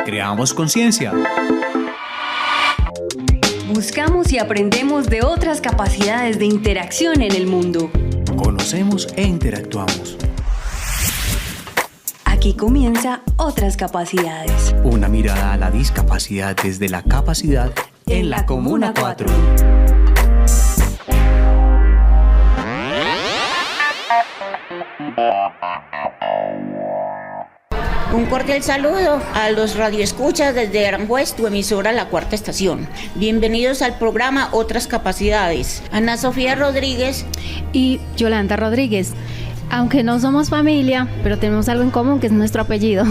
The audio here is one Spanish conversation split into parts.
Creamos conciencia. Buscamos y aprendemos de otras capacidades de interacción en el mundo. Conocemos e interactuamos. Aquí comienza Otras Capacidades. Una mirada a la discapacidad desde la capacidad en la Comuna 4. Un cordial saludo a los radioescuchas desde Aranjuez, tu emisora La Cuarta Estación. Bienvenidos al programa Otras Capacidades. Ana Sofía Rodríguez y Yolanda Rodríguez. Aunque no somos familia, pero tenemos algo en común, que es nuestro apellido.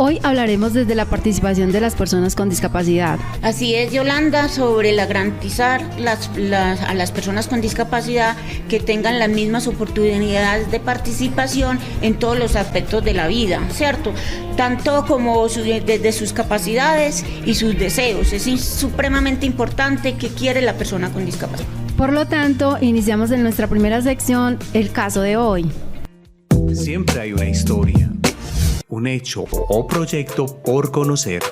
Hoy hablaremos desde la participación de las personas con discapacidad. Así es, Yolanda, sobre garantizar a las personas con discapacidad que tengan las mismas oportunidades de participación en todos los aspectos de la vida, ¿cierto? Tanto como desde sus capacidades y sus deseos. Es supremamente importante qué quiere la persona con discapacidad. Por lo tanto, iniciamos en nuestra primera sección, el caso de hoy. Siempre hay una historia, un hecho o proyecto por conocer.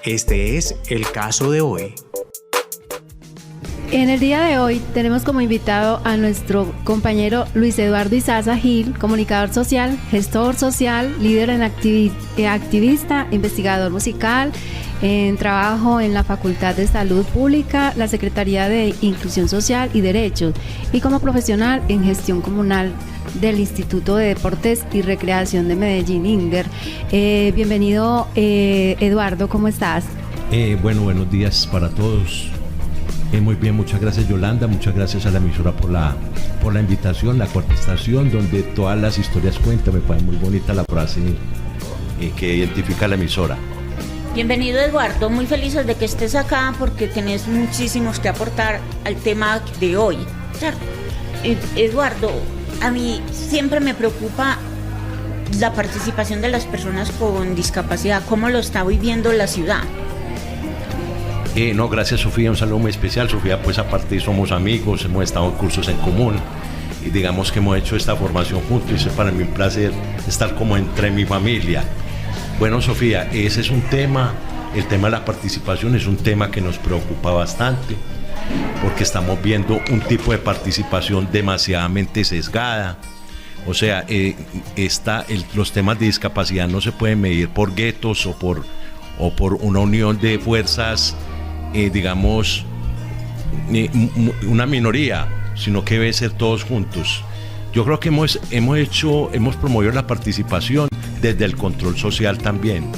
Este es el caso de hoy. En el día de hoy tenemos como invitado a nuestro compañero Luis Eduardo Izaza Gil, comunicador social, gestor social, líder en activista, investigador musical, en trabajo en la Facultad de Salud Pública, la Secretaría de Inclusión Social y Derechos, y como profesional en gestión comunal del Instituto de Deportes y Recreación de Medellín, INDER. Bienvenido, Eduardo, ¿cómo estás? Buenos días para todos. Muy bien, muchas gracias, Yolanda, muchas gracias a la emisora por la invitación, La Cuarta Estación, donde todas las historias cuentan. Me parece muy bonita la frase que identifica la emisora. Bienvenido, Eduardo, muy felices de que estés acá porque tenés muchísimos que aportar al tema de hoy. Eduardo, a mí siempre me preocupa la participación de las personas con discapacidad, cómo lo está viviendo la ciudad. No, gracias, Sofía, un saludo muy especial. Sofía, pues aparte somos amigos, hemos estado en cursos en común y digamos que hemos hecho esta formación juntos y es para mí un placer estar como entre mi familia. Bueno, Sofía, ese es un tema, el tema de la participación es un tema que nos preocupa bastante porque estamos viendo un tipo de participación demasiadamente sesgada. O sea, los temas de discapacidad no se pueden medir por guetos o por una unión de fuerzas, digamos, una minoría, sino que debe ser todos juntos. Yo creo que hemos promovido la participación desde el control social también.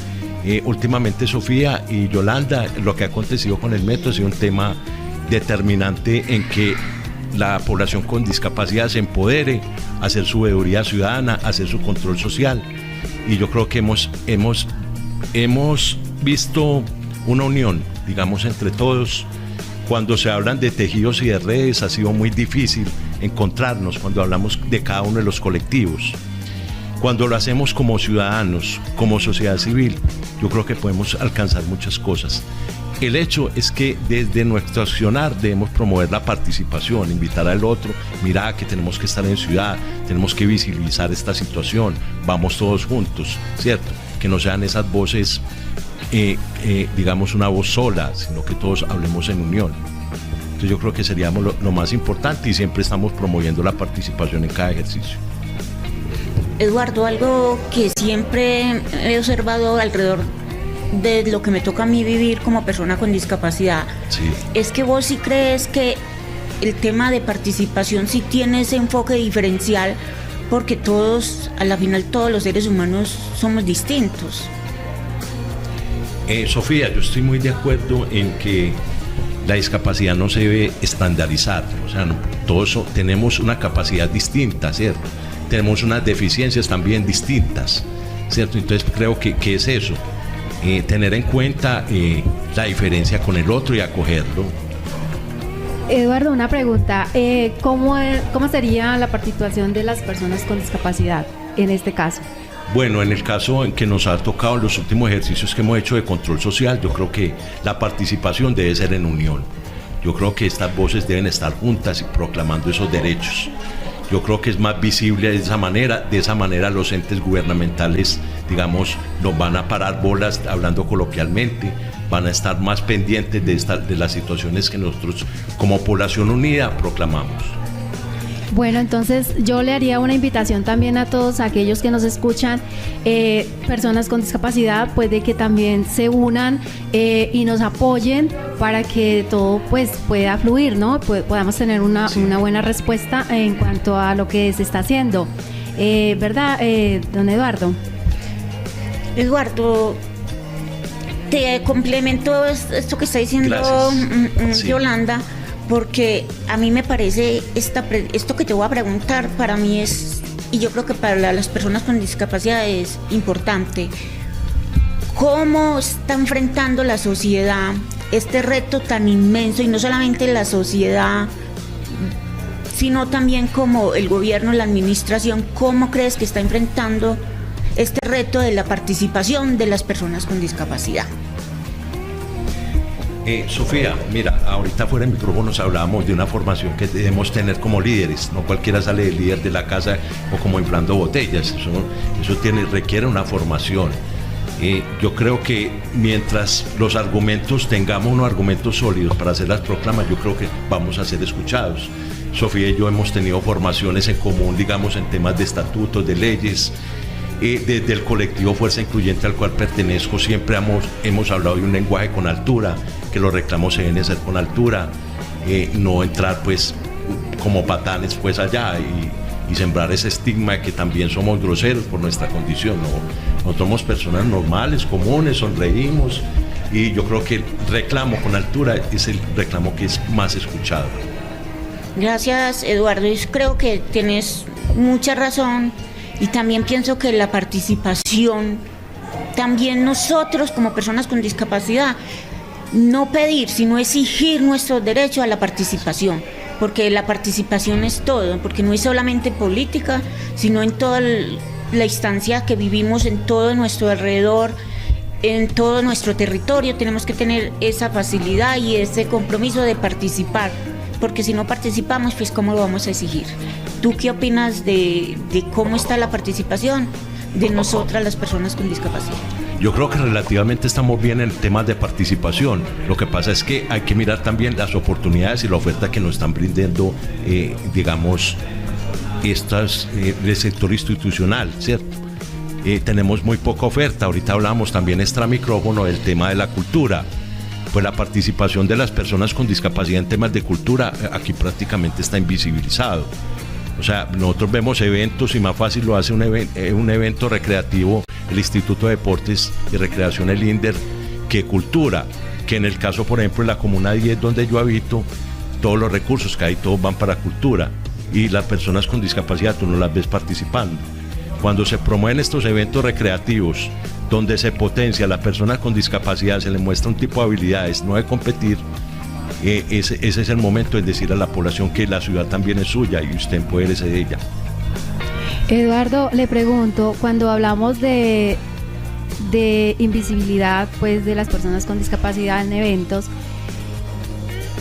Últimamente, Sofía y Yolanda, lo que ha acontecido con el metro ha sido un tema determinante en que la población con discapacidad se empodere a hacer su veeduría ciudadana, a hacer su control social. Y yo creo que hemos visto una unión, digamos, entre todos. Cuando se hablan de tejidos y de redes ha sido muy difícil encontrarnos cuando hablamos de cada uno de los colectivos. Cuando lo hacemos como ciudadanos, como sociedad civil, yo creo que podemos alcanzar muchas cosas. El hecho es que desde nuestro accionar debemos promover la participación, invitar al otro, mira que tenemos que estar en ciudad, tenemos que visibilizar esta situación, vamos todos juntos, ¿cierto? Que no sean esas voces, digamos, una voz sola, sino que todos hablemos en unión. Entonces yo creo que seríamos lo más importante y siempre estamos promoviendo la participación en cada ejercicio. Eduardo, algo que siempre he observado alrededor de lo que me toca a mí vivir como persona con discapacidad, sí, es que vos sí crees que el tema de participación sí tiene ese enfoque diferencial porque todos, a la final todos los seres humanos somos distintos. Sofía, yo estoy muy de acuerdo en que la discapacidad no se debe estandarizar, o sea, todos tenemos una capacidad distinta, ¿cierto? Tenemos unas deficiencias también distintas, ¿cierto? Entonces creo que es eso, tener en cuenta la diferencia con el otro y acogerlo. Eduardo, una pregunta, ¿cómo sería la participación de las personas con discapacidad en este caso? Bueno, en el caso en que nos ha tocado en los últimos ejercicios que hemos hecho de control social, yo creo que la participación debe ser en unión. Yo creo que estas voces deben estar juntas y proclamando esos derechos. Yo creo que es más visible de esa manera los entes gubernamentales, digamos, nos van a parar bolas, hablando coloquialmente, van a estar más pendientes de las situaciones que nosotros como población unida proclamamos. Bueno, entonces yo le haría una invitación también a todos aquellos que nos escuchan, personas con discapacidad, pues de que también se unan y nos apoyen para que todo pues pueda fluir, ¿no? Podamos tener una buena respuesta en cuanto a lo que se está haciendo. ¿Verdad, don Eduardo? Eduardo, te complemento esto que está diciendo Yolanda, porque a mí me parece esto que te voy a preguntar, para mí es, y yo creo que para las personas con discapacidad es importante. ¿Cómo está enfrentando la sociedad este reto tan inmenso? Y no solamente la sociedad, sino también como el gobierno, la administración. ¿Cómo crees que está enfrentando este reto de la participación de las personas con discapacidad? Sofía, mira, ahorita fuera de micrófonos hablábamos de una formación que debemos tener como líderes. No cualquiera sale de líder de la casa o como inflando botellas. Eso requiere una formación. Yo creo que mientras los argumentos, tengamos unos argumentos sólidos para hacer las proclamas, yo creo que vamos a ser escuchados. Sofía y yo hemos tenido formaciones en común, digamos, en temas de estatutos, de leyes. Desde el colectivo Fuerza Incluyente al cual pertenezco siempre hemos hablado de un lenguaje con altura, que los reclamos se deben hacer con altura, no entrar pues como patanes pues allá y sembrar ese estigma de que también somos groseros por nuestra condición. No, nosotros somos personas normales, comunes, sonreímos, y yo creo que el reclamo con altura es el reclamo que es más escuchado. Gracias, Eduardo, y creo que tienes mucha razón. Y también pienso que la participación, también nosotros como personas con discapacidad, no pedir, sino exigir nuestro derecho a la participación, porque la participación es todo, porque no es solamente política, sino en toda la instancia que vivimos, en todo nuestro alrededor, en todo nuestro territorio. Tenemos que tener esa facilidad y ese compromiso de participar, porque si no participamos, pues ¿cómo lo vamos a exigir? ¿Tú qué opinas de cómo está la participación de nosotras las personas con discapacidad? Yo creo que relativamente estamos bien en temas de participación. Lo que pasa es que hay que mirar también las oportunidades y la oferta que nos están brindando, digamos, del sector institucional, ¿cierto? Tenemos muy poca oferta. Ahorita hablamos también extra micrófono del tema de la cultura. Pues la participación de las personas con discapacidad en temas de cultura aquí prácticamente está invisibilizado. O sea, nosotros vemos eventos y más fácil lo hace un evento recreativo el Instituto de Deportes y Recreación, el INDER, que cultura, que en el caso, por ejemplo, de la Comuna 10 donde yo habito, todos los recursos que hay, todos van para cultura, y las personas con discapacidad tú no las ves participando. Cuando se promueven estos eventos recreativos, donde se potencia a la persona con discapacidad, se le muestra un tipo de habilidades, no de competir, ese es el momento de decir a la población que la ciudad también es suya y usted empodérese de ella. Eduardo, le pregunto, cuando hablamos de invisibilidad pues de las personas con discapacidad en eventos,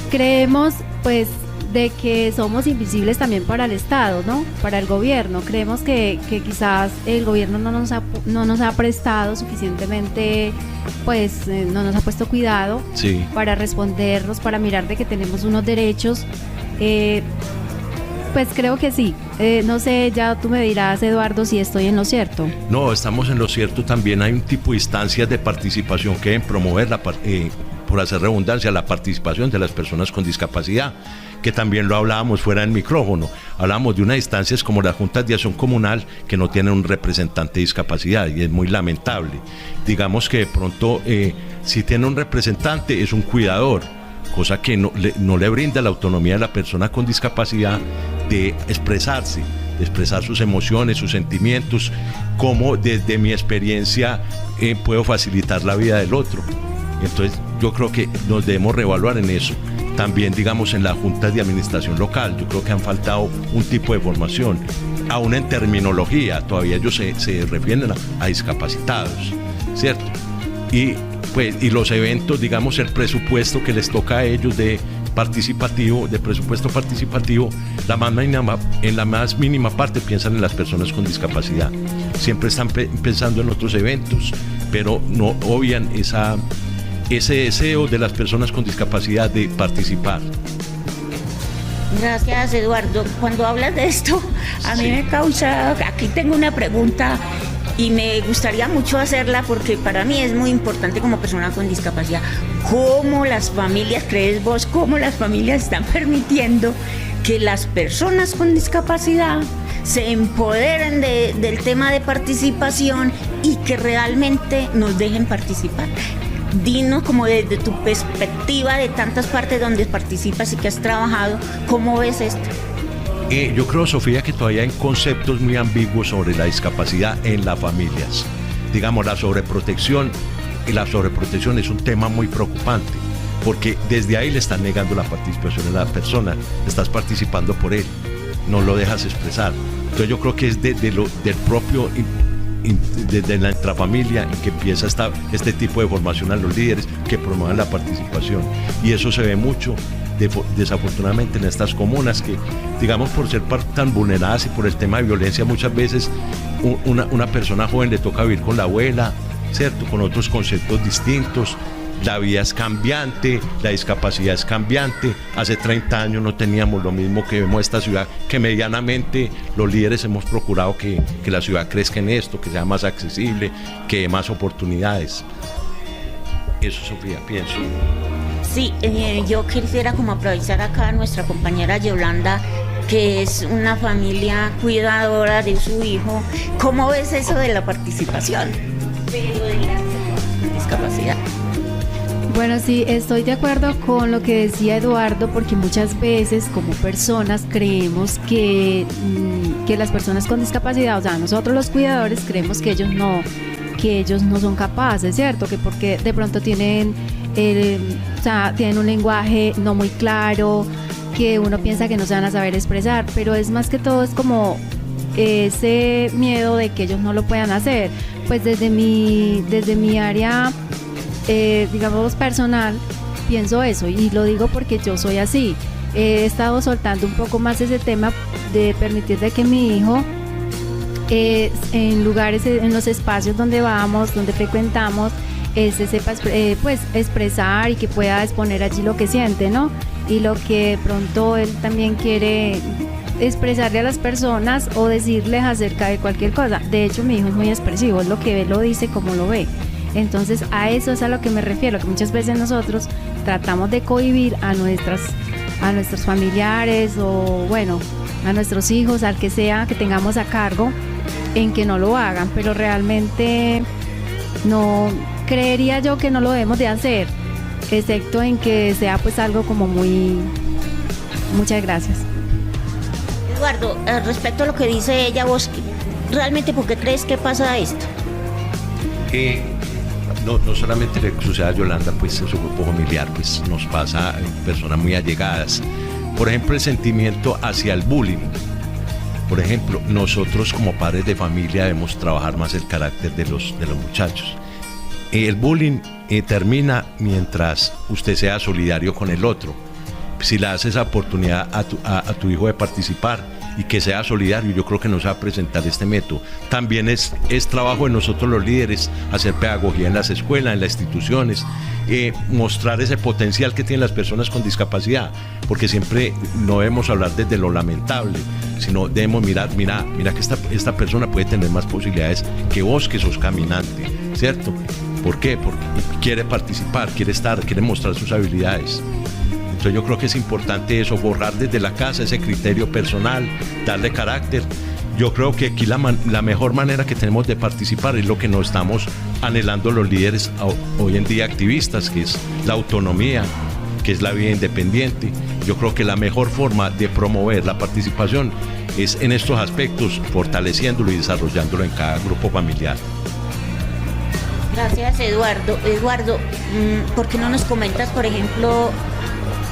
creemos pues de que somos invisibles también para el Estado, ¿no? Para el gobierno. Creemos que quizás el gobierno no nos ha prestado suficientemente, pues no nos ha puesto cuidado para respondernos, para mirar de que tenemos unos derechos. Pues creo que sí. No sé, ya tú me dirás, Eduardo, si estoy en lo cierto. No, estamos en lo cierto. También hay un tipo de instancias de participación que deben promover, por hacer redundancia, la participación de las personas con discapacidad, que también lo hablábamos fuera del micrófono. Hablábamos de unas instancias como las juntas de acción comunal que no tienen un representante de discapacidad, y es muy lamentable. Digamos que de pronto, si tiene un representante, es un cuidador, cosa que no le brinda la autonomía a la persona con discapacidad de expresarse, de expresar sus emociones, sus sentimientos, cómo desde mi experiencia puedo facilitar la vida del otro. Entonces yo creo que nos debemos reevaluar en eso. También, digamos, en las juntas de administración local, yo creo que han faltado un tipo de formación, aún en terminología, todavía ellos se refieren a discapacitados, ¿cierto? Y los eventos, digamos, el presupuesto que les toca a ellos de participativo, de presupuesto participativo, en la más mínima parte piensan en las personas con discapacidad. Siempre están pensando en otros eventos, pero no obvian ese deseo de las personas con discapacidad de participar. Gracias, Eduardo. Cuando hablas de esto, a mí me causa, aquí tengo una pregunta y me gustaría mucho hacerla porque para mí es muy importante como persona con discapacidad. ¿Cómo las familias, crees vos, cómo las familias están permitiendo que las personas con discapacidad se empoderen del tema de participación y que realmente nos dejen participar? Dinos como desde tu perspectiva de tantas partes donde participas y que has trabajado, ¿cómo ves esto? Yo creo, Sofía, que todavía hay conceptos muy ambiguos sobre la discapacidad en las familias. Digamos, la sobreprotección es un tema muy preocupante, porque desde ahí le están negando la participación a la persona, estás participando por él, no lo dejas expresar. Entonces yo creo que es del propio, desde la intrafamilia en que empieza este tipo de formación a los líderes que promuevan la participación. Y eso se ve mucho, desafortunadamente, en estas comunas que, digamos, por ser tan vulneradas y por el tema de violencia, muchas veces una persona joven le toca vivir con la abuela, ¿cierto? Con otros conceptos distintos. La vida es cambiante, la discapacidad es cambiante. Hace 30 años no teníamos lo mismo que vemos esta ciudad, que medianamente los líderes hemos procurado que la ciudad crezca en esto, que sea más accesible, que dé más oportunidades. Eso, Sofía, pienso. Sí, yo quisiera como aprovechar acá a nuestra compañera Yolanda, que es una familia cuidadora de su hijo. ¿Cómo ves eso de la participación, pero de la discapacidad? Bueno, sí, estoy de acuerdo con lo que decía Eduardo, porque muchas veces como personas creemos que las personas con discapacidad, o sea, nosotros los cuidadores creemos que ellos no son capaces, ¿cierto? Que porque de pronto tienen un lenguaje no muy claro, que uno piensa que no se van a saber expresar, pero es más que todo es como ese miedo de que ellos no lo puedan hacer. Pues desde mi área, digamos, personal, pienso eso, y lo digo porque yo soy así. He estado soltando un poco más ese tema de permitir de que mi hijo en lugares, en los espacios donde vamos, donde frecuentamos, se sepa pues expresar y que pueda exponer allí lo que siente, ¿no? Y lo que de pronto él también quiere expresarle a las personas o decirles acerca de cualquier cosa. De hecho, mi hijo es muy expresivo, lo que ve lo dice como lo ve. Entonces a eso es a lo que me refiero, que muchas veces nosotros tratamos de cohibir a nuestros familiares o bueno, a nuestros hijos, al que sea que tengamos a cargo, en que no lo hagan, pero realmente no creería yo que no lo debemos de hacer, excepto en que sea pues algo como muy... Muchas gracias. Eduardo, respecto a lo que dice ella, vos realmente ¿por qué crees que pasa esto? No solamente le sucede a Yolanda, pues en su grupo familiar, pues nos pasa en personas muy allegadas. Por ejemplo, el sentimiento hacia el bullying. Por ejemplo, nosotros como padres de familia debemos trabajar más el carácter de los muchachos. El bullying termina mientras usted sea solidario con el otro. Si le das esa oportunidad a tu hijo de participar y que sea solidario, yo creo que nos va a presentar este método. También es trabajo de nosotros los líderes hacer pedagogía en las escuelas, en las instituciones, mostrar ese potencial que tienen las personas con discapacidad, porque siempre no debemos hablar desde lo lamentable, sino debemos mira que esta persona puede tener más posibilidades que vos, que sos caminante, ¿cierto? ¿Por qué? Porque quiere participar, quiere mostrar sus habilidades. Entonces yo creo que es importante eso, borrar desde la casa ese criterio personal, darle carácter. Yo creo que aquí la mejor manera que tenemos de participar es lo que nos estamos anhelando los líderes hoy en día activistas, que es la autonomía, que es la vida independiente. Yo creo que la mejor forma de promover la participación es en estos aspectos, fortaleciéndolo y desarrollándolo en cada grupo familiar. Gracias, Eduardo. Eduardo, ¿por qué no nos comentas, por ejemplo,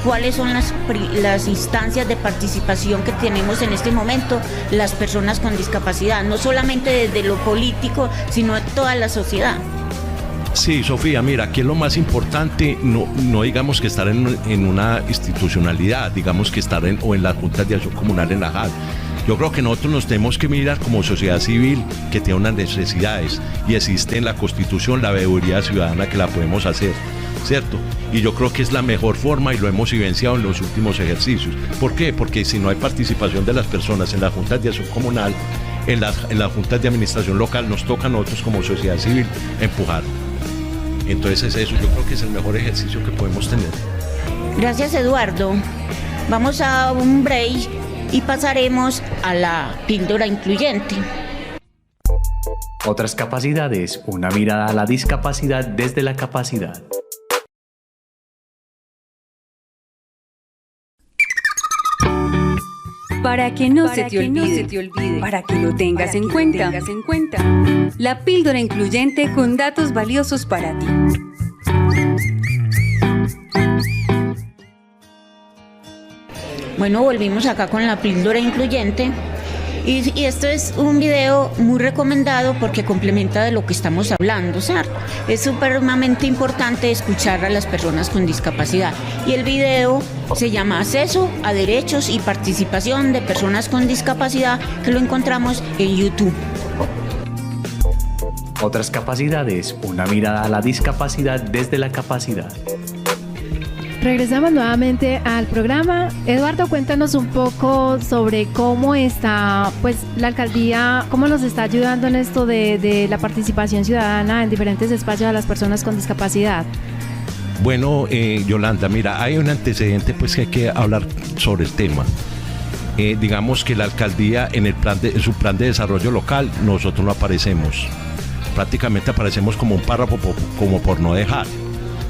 cuáles son las instancias de participación que tenemos en este momento las personas con discapacidad, no solamente desde lo político, sino de toda la sociedad? Sí, Sofía, mira, aquí es lo más importante, no digamos que estar en una institucionalidad, digamos que estar o en las juntas de acción comunal en la JAL. Yo creo que nosotros nos tenemos que mirar como sociedad civil que tiene unas necesidades y existe en la Constitución la veeduría ciudadana que la podemos hacer, ¿cierto? Y yo creo que es la mejor forma y lo hemos vivenciado en los últimos ejercicios. ¿Por qué? Porque si no hay participación de las personas en las juntas de acción comunal, en las juntas de administración local, nos toca a nosotros como sociedad civil empujar. Entonces es eso, yo creo que es el mejor ejercicio que podemos tener. Gracias, Eduardo. Vamos a un break y pasaremos a la píldora incluyente. Otras capacidades, una mirada a la discapacidad desde la capacidad. Para que no se te olvide, para que lo tengas en cuenta. La píldora incluyente con datos valiosos para ti. Bueno, volvimos acá con la píldora incluyente y esto es un video muy recomendado porque complementa de lo que estamos hablando, ¿cierto? Es supremamente importante escuchar a las personas con discapacidad y el video se llama Acceso a Derechos y Participación de Personas con Discapacidad, que lo encontramos en YouTube. Otras capacidades, una mirada a la discapacidad desde la capacidad. Regresamos nuevamente al programa. Eduardo, cuéntanos un poco sobre cómo está, pues, la alcaldía, cómo nos está ayudando en esto de la participación ciudadana en diferentes espacios a las personas con discapacidad. Bueno, Yolanda, mira, hay un antecedente pues que hay que hablar sobre el tema. Digamos que la alcaldía en su plan de desarrollo local, nosotros no aparecemos. Prácticamente aparecemos como un párrafo como por no dejar,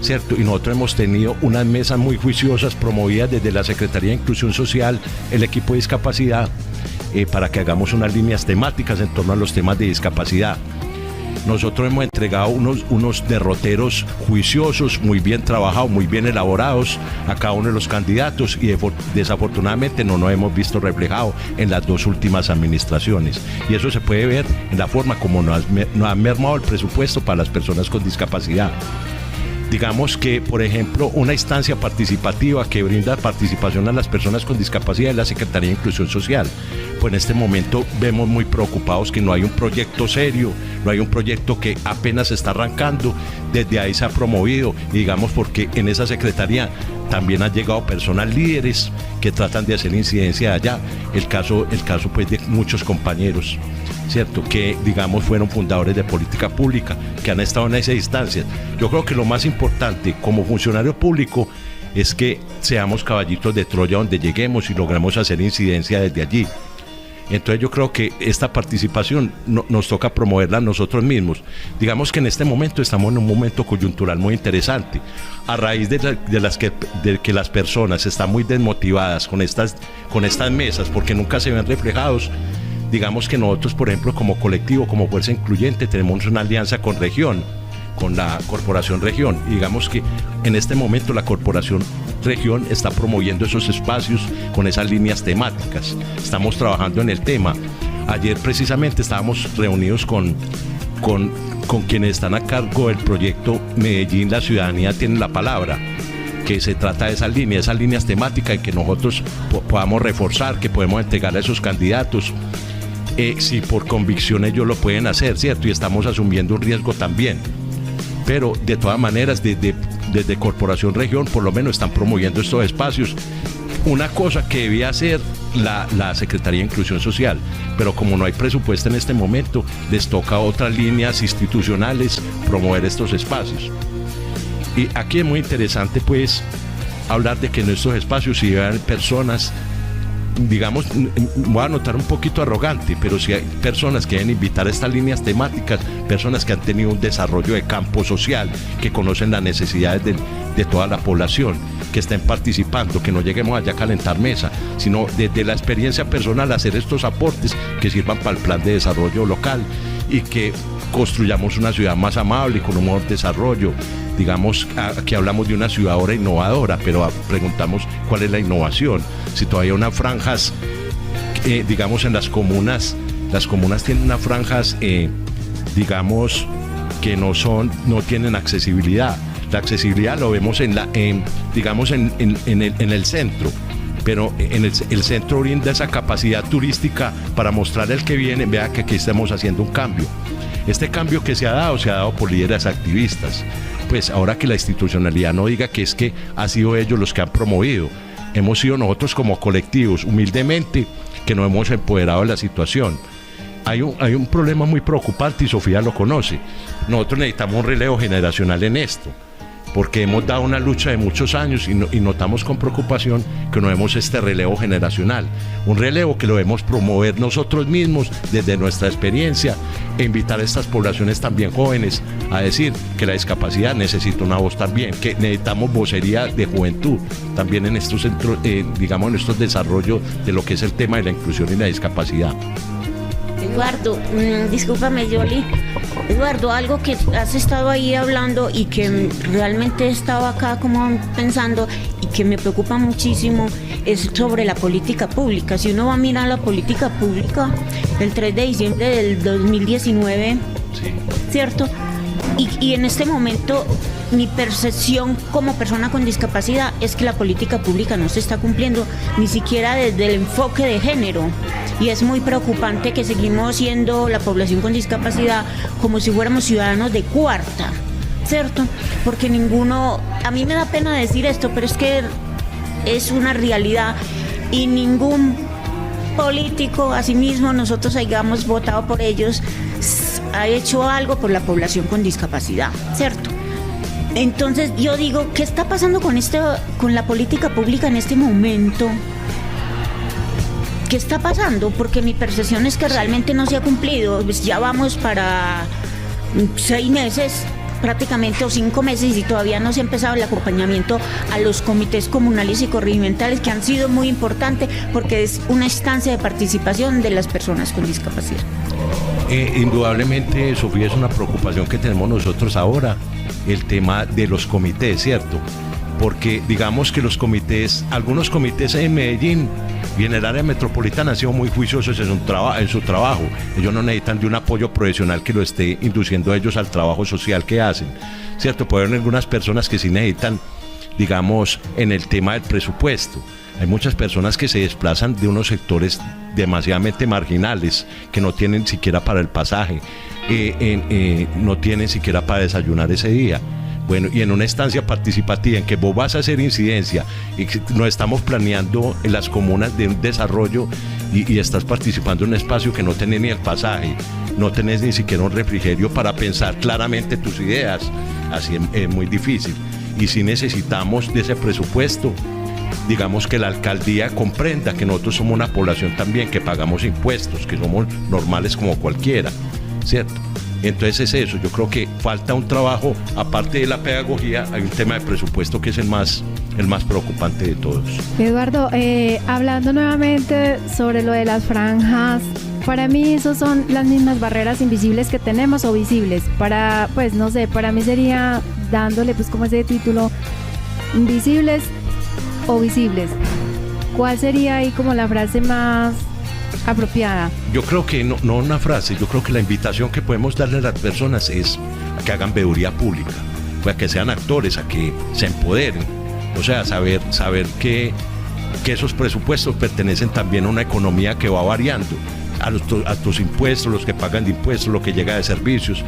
¿cierto? Y nosotros hemos tenido unas mesas muy juiciosas promovidas desde la Secretaría de Inclusión Social, el equipo de discapacidad, para que hagamos unas líneas temáticas en torno a los temas de discapacidad. Nosotros hemos entregado unos derroteros juiciosos, muy bien trabajados, muy bien elaborados a cada uno de los candidatos y desafortunadamente no nos hemos visto reflejado en las dos últimas administraciones. Y eso se puede ver en la forma como nos ha mermado el presupuesto para las personas con discapacidad. Digamos que, por ejemplo, una instancia participativa que brinda participación a las personas con discapacidad es la Secretaría de Inclusión Social. Pues en este momento vemos muy preocupados que no hay un proyecto serio, no hay un proyecto que apenas se está arrancando, desde ahí se ha promovido, y digamos porque en esa secretaría también han llegado personas líderes que tratan de hacer incidencia allá. El caso pues de muchos compañeros, ¿cierto? Que digamos fueron fundadores de política pública, que han estado en esa instancia. Yo creo que lo más importante como funcionario público es que seamos caballitos de Troya donde lleguemos y logramos hacer incidencia desde allí. Entonces yo creo que esta participación nos toca promoverla nosotros mismos. Digamos que en este momento estamos en un momento coyuntural muy interesante. A raíz de que las personas están muy desmotivadas con estas mesas porque nunca se ven reflejados. Digamos que nosotros, por ejemplo, como colectivo, como Fuerza Incluyente, tenemos una alianza con Región, con la Corporación Región. Y digamos que en este momento la Corporación Región está promoviendo esos espacios con esas líneas temáticas. Estamos trabajando en el tema. Ayer precisamente estábamos reunidos con quienes están a cargo del proyecto Medellín, la ciudadanía tiene la palabra, que se trata de esas líneas temáticas y que nosotros podamos reforzar, que podemos entregar a esos candidatos. Si por convicción ellos lo pueden hacer, ¿cierto? Y estamos asumiendo un riesgo también. Pero de todas maneras, desde Corporación Región, por lo menos están promoviendo estos espacios. Una cosa que debía hacer la Secretaría de Inclusión Social, pero como no hay presupuesto en este momento, les toca a otras líneas institucionales promover estos espacios. Y aquí es muy interesante, pues, hablar de que en estos espacios si llevan personas, digamos, voy a notar un poquito arrogante, pero si hay personas que deben invitar a estas líneas temáticas, personas que han tenido un desarrollo de campo social, que conocen las necesidades de toda la población, que estén participando, que no lleguemos allá a calentar mesa, sino desde la experiencia personal hacer estos aportes que sirvan para el plan de desarrollo local y que construyamos una ciudad más amable y con un mejor desarrollo. Digamos, aquí hablamos de una ciudad ahora innovadora, pero preguntamos cuál es la innovación. Si todavía unas franjas, digamos en las comunas tienen unas franjas, digamos, que no tienen accesibilidad. La accesibilidad lo vemos en el centro, pero en el centro brinda esa capacidad turística para mostrar al que viene, vea que aquí estamos haciendo un cambio. Este cambio que se ha dado por líderes activistas. Pues ahora que la institucionalidad no diga que es que ha sido ellos los que han promovido, hemos sido nosotros como colectivos, humildemente, que nos hemos empoderado de la situación. Hay un problema muy preocupante y Sofía lo conoce. Nosotros necesitamos un relevo generacional en esto, porque hemos dado una lucha de muchos años y notamos con preocupación que no vemos este relevo generacional. Un relevo que lo debemos promover nosotros mismos desde nuestra experiencia e invitar a estas poblaciones también jóvenes a decir que la discapacidad necesita una voz también, que necesitamos vocería de juventud también en estos centros, en estos desarrollos de lo que es el tema de la inclusión y la discapacidad. Eduardo, discúlpame, Yoli. Eduardo, algo que has estado ahí hablando y que realmente estaba acá como pensando y que me preocupa muchísimo es sobre la política pública. Si uno va a mirar la política pública, el 3 de diciembre del 2019, sí. ¿Cierto? Y en este momento mi percepción como persona con discapacidad es que la política pública no se está cumpliendo ni siquiera desde el enfoque de género. Y es muy preocupante que seguimos siendo la población con discapacidad como si fuéramos ciudadanos de cuarta, ¿cierto? Porque a mí me da pena decir esto, pero es que es una realidad y ningún político, asimismo nosotros hayamos votado por ellos, ha hecho algo por la población con discapacidad, ¿cierto? Entonces yo digo, ¿qué está pasando con la política pública en este momento? ¿Qué está pasando? Porque mi percepción es que realmente no se ha cumplido. Pues ya vamos para 6 meses prácticamente o 5 meses y todavía no se ha empezado el acompañamiento a los comités comunales y corregimentales, que han sido muy importantes porque es una instancia de participación de las personas con discapacidad. Indudablemente, Sofía, es una preocupación que tenemos nosotros ahora, el tema de los comités, ¿cierto? Porque digamos que algunos comités en Medellín y en el área metropolitana han sido muy juiciosos en su trabajo. Ellos no necesitan de un apoyo profesional que lo esté induciendo a ellos al trabajo social que hacen, ¿cierto? Puede haber algunas personas que sí necesitan, digamos, en el tema del presupuesto. Hay muchas personas que se desplazan de unos sectores demasiadamente marginales, que no tienen siquiera para el pasaje, no tienen siquiera para desayunar ese día. Bueno, y en una estancia participativa en que vos vas a hacer incidencia y que nos estamos planeando en las comunas de un desarrollo y estás participando en un espacio que no tenés ni el pasaje, no tenés ni siquiera un refrigerio para pensar claramente tus ideas, así es muy difícil. Y si necesitamos de ese presupuesto, digamos que la alcaldía comprenda que nosotros somos una población también que pagamos impuestos, que somos normales como cualquiera, ¿cierto? Entonces es eso, yo creo que falta un trabajo, aparte de la pedagogía, hay un tema de presupuesto que es el más preocupante de todos. Eduardo, hablando nuevamente sobre lo de las franjas, para mí esos son las mismas barreras invisibles que tenemos o visibles. Para mí sería dándole pues como ese título, invisibles o visibles. ¿Cuál sería ahí como la frase más apropiada? Yo creo que no una frase, yo creo que la invitación que podemos darle a las personas es a que hagan veeduría pública, a que sean actores, a que se empoderen, o sea, saber que esos presupuestos pertenecen también a una economía que va variando, a tus impuestos, los que pagan de impuestos, lo que llega de servicios.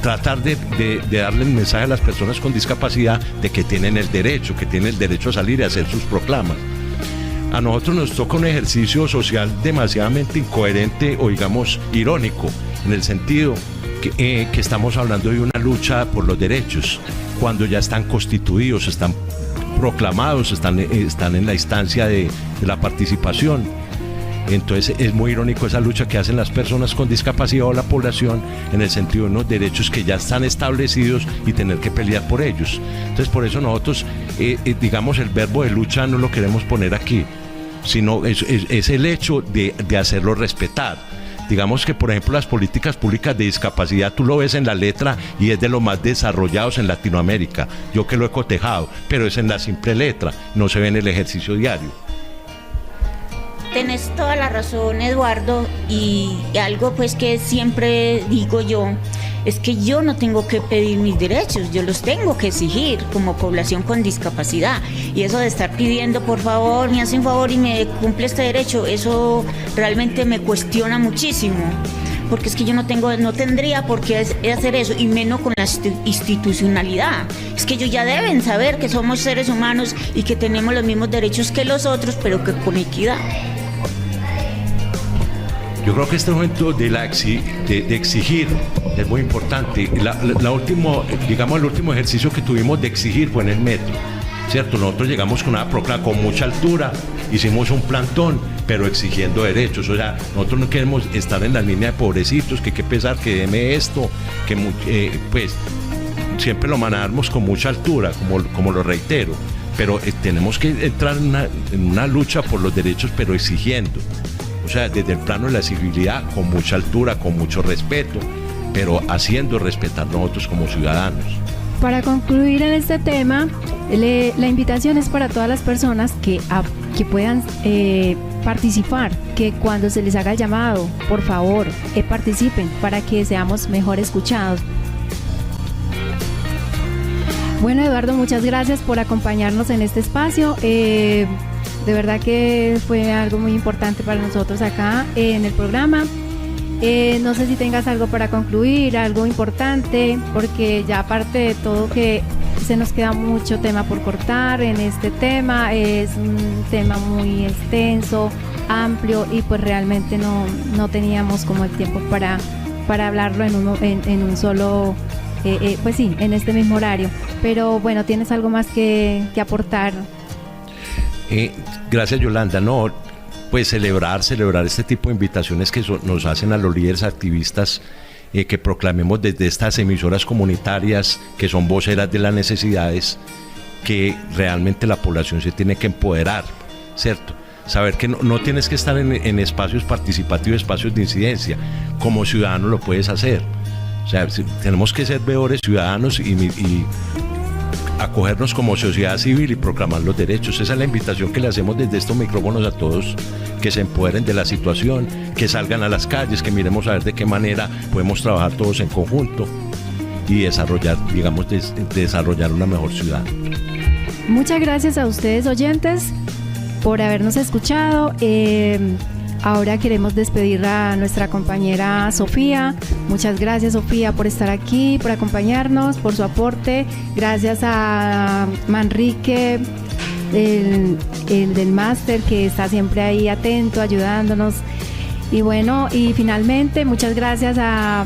Tratar de darle el mensaje a las personas con discapacidad de que tienen el derecho a salir y hacer sus proclamas. A nosotros nos toca un ejercicio social demasiadamente incoherente o digamos irónico, en el sentido que estamos hablando de una lucha por los derechos, cuando ya están constituidos, están proclamados, están en la instancia de la participación. Entonces es muy irónico esa lucha que hacen las personas con discapacidad o la población en el sentido de unos derechos que ya están establecidos y tener que pelear por ellos. Entonces por eso nosotros, digamos, el verbo de lucha no lo queremos poner aquí, sino es el hecho de hacerlo respetar. Digamos que, por ejemplo, las políticas públicas de discapacidad, tú lo ves en la letra y es de los más desarrollados en Latinoamérica. Yo que lo he cotejado, pero es en la simple letra, no se ve en el ejercicio diario. Tenés toda la razón, Eduardo, y algo pues que siempre digo yo es que yo no tengo que pedir mis derechos, yo los tengo que exigir como población con discapacidad. Y eso de estar pidiendo, por favor, me hace un favor y me cumple este derecho, eso realmente me cuestiona muchísimo. Porque es que yo no tendría por qué hacer eso, y menos con la institucionalidad. Es que ellos ya deben saber que somos seres humanos y que tenemos los mismos derechos que los otros, pero que con equidad. Yo creo que este momento de exigir es muy importante. El último ejercicio que tuvimos de exigir fue en el metro, ¿cierto? Nosotros llegamos con una proclama con mucha altura, hicimos un plantón, pero exigiendo derechos. O sea, nosotros no queremos estar en la línea de pobrecitos, que qué pesar, que deme esto, que pues siempre lo manejamos con mucha altura, como lo reitero, pero tenemos que entrar en una lucha por los derechos, pero exigiendo. O sea, desde el plano de la civilidad, con mucha altura, con mucho respeto, pero haciendo respetar nosotros como ciudadanos. Para concluir en este tema, la invitación es para todas las personas que puedan participar, que cuando se les haga el llamado, por favor, participen para que seamos mejor escuchados. Bueno, Eduardo, muchas gracias por acompañarnos en este espacio. De verdad que fue algo muy importante para nosotros acá en el programa. No sé si tengas algo para concluir, algo importante, porque ya aparte de todo que se nos queda mucho tema por cortar en este tema, es un tema muy extenso, amplio, y pues realmente no teníamos como el tiempo para hablarlo en un solo, pues sí, en este mismo horario. Pero bueno, ¿tienes algo más que aportar? Gracias, Yolanda. No, pues celebrar este tipo de invitaciones que nos hacen a los líderes activistas, que proclamemos desde estas emisoras comunitarias que son voceras de las necesidades, que realmente la población se tiene que empoderar, ¿cierto? Saber que no tienes que estar en espacios participativos, espacios de incidencia. Como ciudadano lo puedes hacer. O sea, tenemos que ser mejores ciudadanos y acogernos como sociedad civil y proclamar los derechos. Esa es la invitación que le hacemos desde estos micrófonos a todos, que se empoderen de la situación, que salgan a las calles, que miremos a ver de qué manera podemos trabajar todos en conjunto y desarrollar una mejor ciudad. Muchas gracias a ustedes, oyentes, por habernos escuchado. Ahora queremos despedir a nuestra compañera Sofía. Muchas gracias, Sofía, por estar aquí, por acompañarnos, por su aporte. Gracias a Manrique, el del máster, que está siempre ahí atento, ayudándonos. Y bueno, y finalmente, muchas gracias a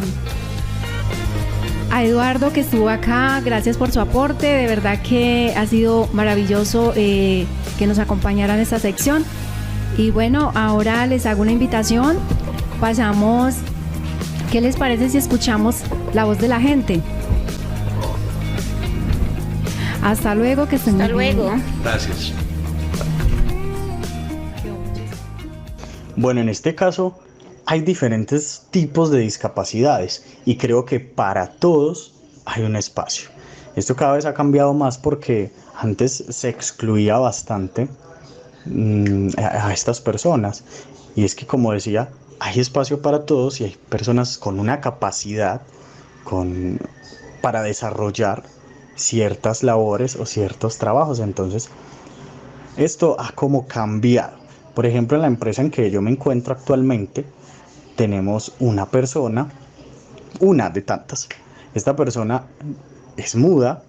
Eduardo, que estuvo acá. Gracias por su aporte. De verdad que ha sido maravilloso que nos acompañara en esta sección. Y bueno, ahora les hago una invitación. Pasamos, ¿qué les parece si escuchamos la voz de la gente? Hasta luego, que estén muy bien. Hasta luego. Gracias. Bueno, en este caso hay diferentes tipos de discapacidades y creo que para todos hay un espacio. Esto cada vez ha cambiado más porque antes se excluía bastante a estas personas, y es que, como decía, hay espacio para todos y hay personas con una capacidad para desarrollar ciertas labores o ciertos trabajos. Entonces esto ha como cambiado. Por ejemplo, en la empresa en que yo me encuentro actualmente tenemos una persona, una de tantas. Esta persona es muda,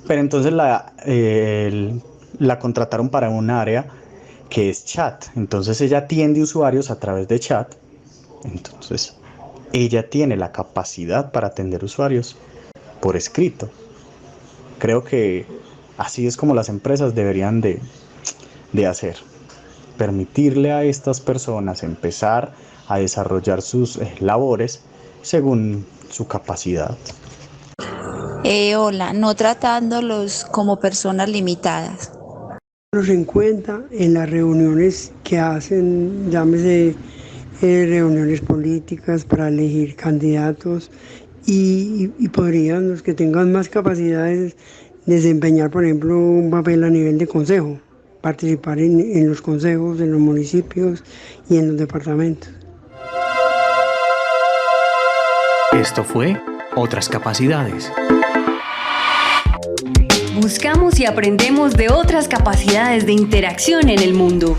pero entonces la contrataron para un área que es chat. Entonces ella atiende usuarios a través de chat. Entonces ella tiene la capacidad para atender usuarios por escrito. Creo que así es como las empresas deberían de hacer. Permitirle a estas personas empezar a desarrollar sus labores según su capacidad. Hola, no tratándolos como personas limitadas. En cuenta en las reuniones que hacen, llámese reuniones políticas para elegir candidatos, y podrían los que tengan más capacidades desempeñar, por ejemplo, un papel a nivel de consejo, participar en los consejos, en los municipios y en los departamentos. Esto fue Otras Capacidades. Buscamos y aprendemos de otras capacidades de interacción en el mundo.